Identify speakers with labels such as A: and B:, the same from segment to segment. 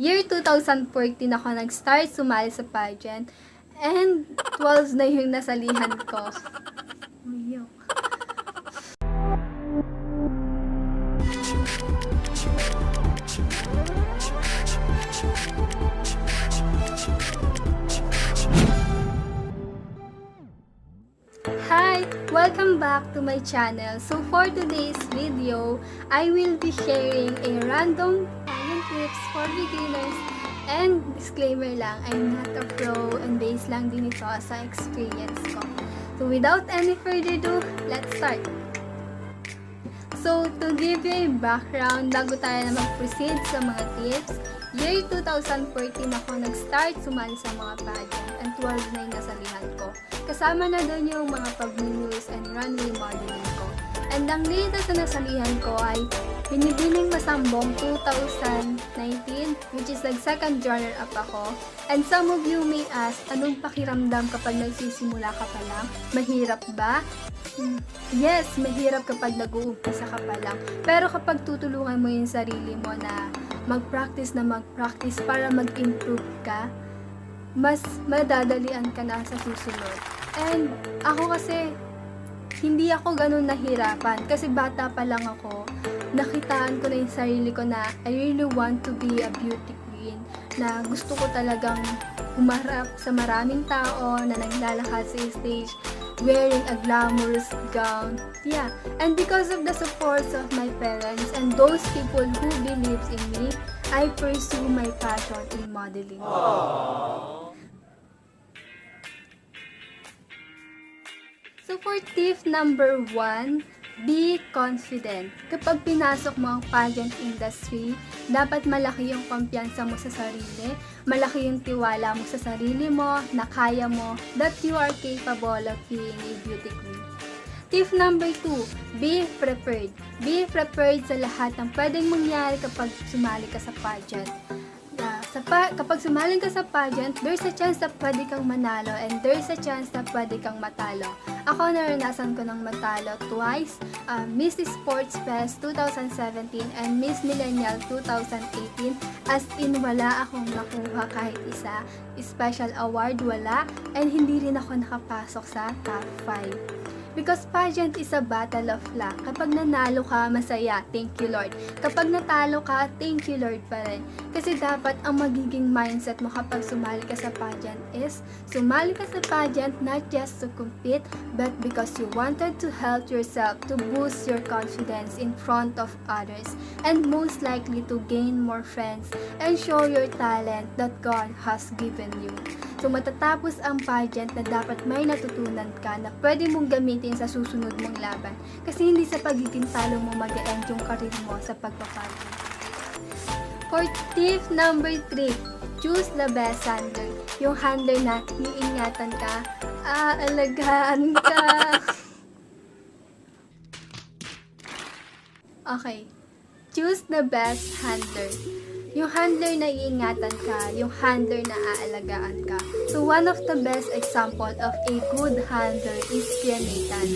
A: Year 2014 ako nag-start sumali sa pageant. And 12 na yung nasalihan ko. Umiyak. Hi! Welcome back to my channel. So for today's video, I will be sharing a random pageant tips for beginners. And disclaimer lang, I'm not a pro and based lang din ito sa experience ko. So without any further ado, let's start! So to give you a background, bago tayo na mag-proceed sa mga tips, year 2014 ako nag-start sumali sa mga pageant and 12 na yung nasalihan ko. Kasama na doon yung mga pag-news and runway modeling ko. And ang latest na nasalihan ko ay Binibining Masambong 2019, which is like second runner-up ako. And some of you may ask, anong pakiramdam kapag nagsisimula ka pa lang? Mahirap ba? Yes, mahirap kapag nag-uumpisa ka pa lang. Pero kapag tutulungan mo yung sarili mo na mag-practice para mag-improve ka, mas madadalian ka na sa susunod. And ako kasi, hindi ako ganun nahirapan. Kasi bata pa lang ako, nakitaan ko na yung sarili ko na I really want to be a beauty queen. Na gusto ko talagang humarap sa maraming tao na naglalakad sa stage wearing a glamorous gown. Yeah, and because of the support of my parents and those people who believes in me, I pursue my passion in modeling. So for tip number 1, be confident. Kapag pinasok mo ang pageant industry, dapat malaki yung kumpiyansa mo sa sarili, malaki yung tiwala mo sa sarili mo, na kaya mo, that you are capable of being a beauty queen. Tip number 2, be prepared. Be prepared sa lahat ng pwedeng mangyari kapag sumali ka sa pageant. Kapag sumaling ka sa pageant, there's a chance na pwede kang manalo and there's a chance na pwede kang matalo. Ako naranasan ko ng matalo twice, Miss Sports Fest 2017 and Miss Millennial 2018. As in, wala akong nakuha kahit isa. Special award, wala. And hindi rin ako nakapasok sa top 5. Because pageant is a battle of luck. Kapag nanalo ka, masaya, thank you Lord. Kapag natalo ka, thank you Lord pa rin. Kasi dapat ang magiging mindset mo kapag sumali ka sa pageant is, sumali ka sa pageant not just to compete, but because you wanted to help yourself to boost your confidence in front of others, and most likely to gain more friends and show your talent that God has given you. So matatapos ang pageant na dapat may natutunan ka na pwede mong gamitin sa susunod mong laban. Kasi hindi sa pagiging talo mo mag-e-end yung career mo sa pagpapageant. For tip number 3, choose the best handler. Yung handler na iingatan ka, aalagaan ka. Okay, choose the best handler. Yung handler na iingatan ka, yung handler na aalagaan ka. So one of the best example of a good handler is Nathan.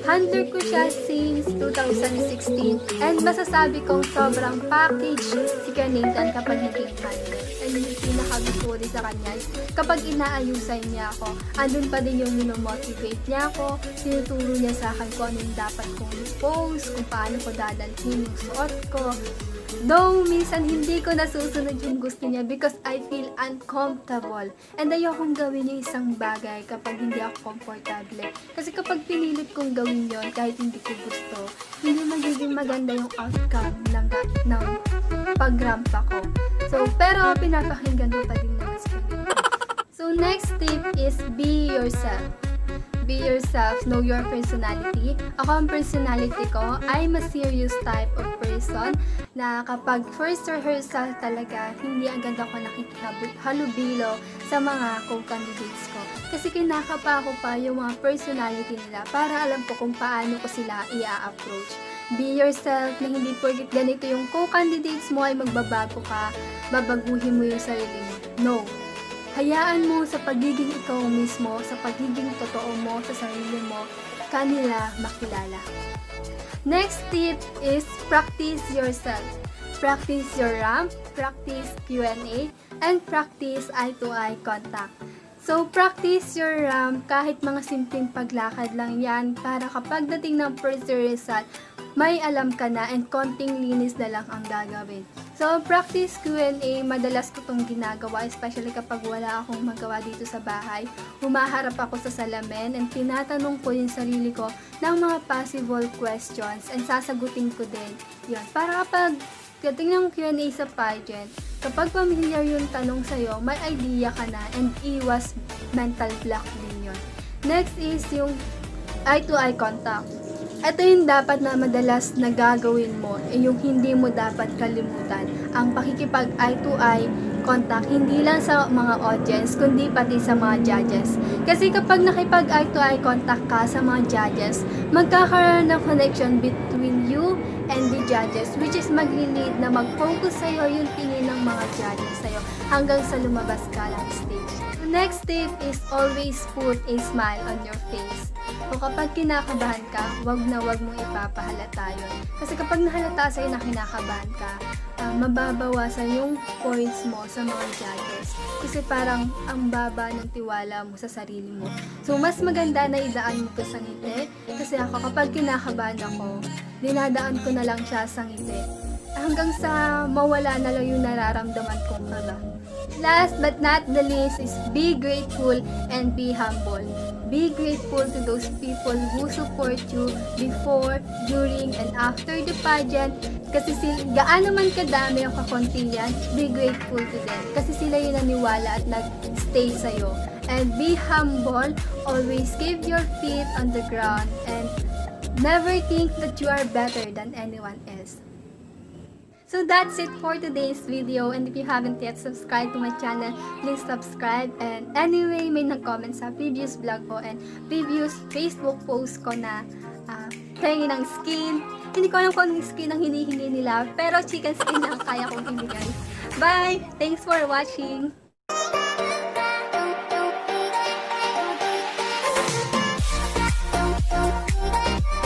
A: Handler ko siya since 2016 and masasabi kong sobrang package si Nathan kapag naging handler. And yung pinakagusto ko din sa kanya is kapag inaayusan niya ako, andun pa din yung motivate niya ako, tinuturo niya sa akin kung ano yung dapat kong i-post, kung paano ko dadalhin yung suot ko. Though, minsan hindi ko nasusunod yung gusto niya because I feel uncomfortable. And ayokong gawin yung isang bagay kapag hindi ako komportable. Kasi kapag pinilit kong gawin yon kahit hindi ko gusto, hindi magiging maganda yung outcome ng pag-rampa ko. So, pero pinapakinggan mo pa din naman sa kanila. So, next tip is be yourself. Be yourself, know your personality. Ako ang personality ko, I'm a serious type of person na kapag first rehearsal talaga, hindi agad ako nakikihalubilo sa mga co-candidates ko. Kasi kinakapa ko pa yung mga personality nila para alam ko kung paano ko sila i-approach. Be yourself na hindi porket ganito yung co-candidates mo ay magbabago ka, babaguhin mo yung sarili mo. No. Hayaan mo sa pagiging ikaw mismo, sa pagiging totoo mo sa sarili mo, kanila makilala. Next tip is practice yourself. practice your ramp, practice Q&A, and practice eye-to-eye contact. So, practice your ramp kahit mga simpleng paglakad lang yan para kapag dating ng first result, may alam ka na and konting linis na lang ang gagawin. So, practice Q&A, madalas ko itong ginagawa, especially kapag wala akong magawa dito sa bahay. Humaharap ako sa salamin and tinatanong ko yung sarili ko ng mga possible questions and sasagutin ko din. Yun, para kapag dating ng Q&A sa pageant, kapag familiar yung tanong sa'yo, may idea ka na and iwas mental block din yun. Next is yung eye-to-eye contact. Ito yung dapat na madalas na gagawin mo, yung hindi mo dapat kalimutan. Ang pakikipag eye-to-eye contact, hindi lang sa mga audience, kundi pati sa mga judges. Kasi kapag nakipag eye-to-eye contact ka sa mga judges, magkakaroon ng connection between you and the judges, which is magli-lead na mag-focus sa'yo yung tingin ng mga judges sa'yo hanggang sa lumabas ka ng stage. The next tip is always put a smile on your face. So kapag kinakabahan ka, wag mong ipapahalata yun. Kasi kapag nahalata sa'yo na kinakabahan ka, mababawasan yung points mo sa mga judges. Kasi parang ang baba ng tiwala mo sa sarili mo. So mas maganda na idaan mo to sa ngiti. Kasi ako kapag kinakabahan ako, dinadaan ko na lang siya sa ngiti. Hanggang sa mawala na lang yung nararamdaman kong kaba. Last but not the least is be grateful and be humble. Be grateful to those people who support you before, during, and after the pageant. Kasi gaano man kadami o kakunti yan, be grateful to them. Kasi sila yung naniwala at nag-stay sa'yo. And be humble, always keep your feet on the ground, and never think that you are better than anyone else. So that's it for today's video, and if you haven't yet subscribed to my channel, please subscribe. And anyway, may nag-comment sa previous vlog ko and previous Facebook post ko na pengi ng skin. Hindi ko alam kung anong skin ang hinihingi nila, pero chicken skin lang kaya kong ibigay. Bye! Thanks for watching!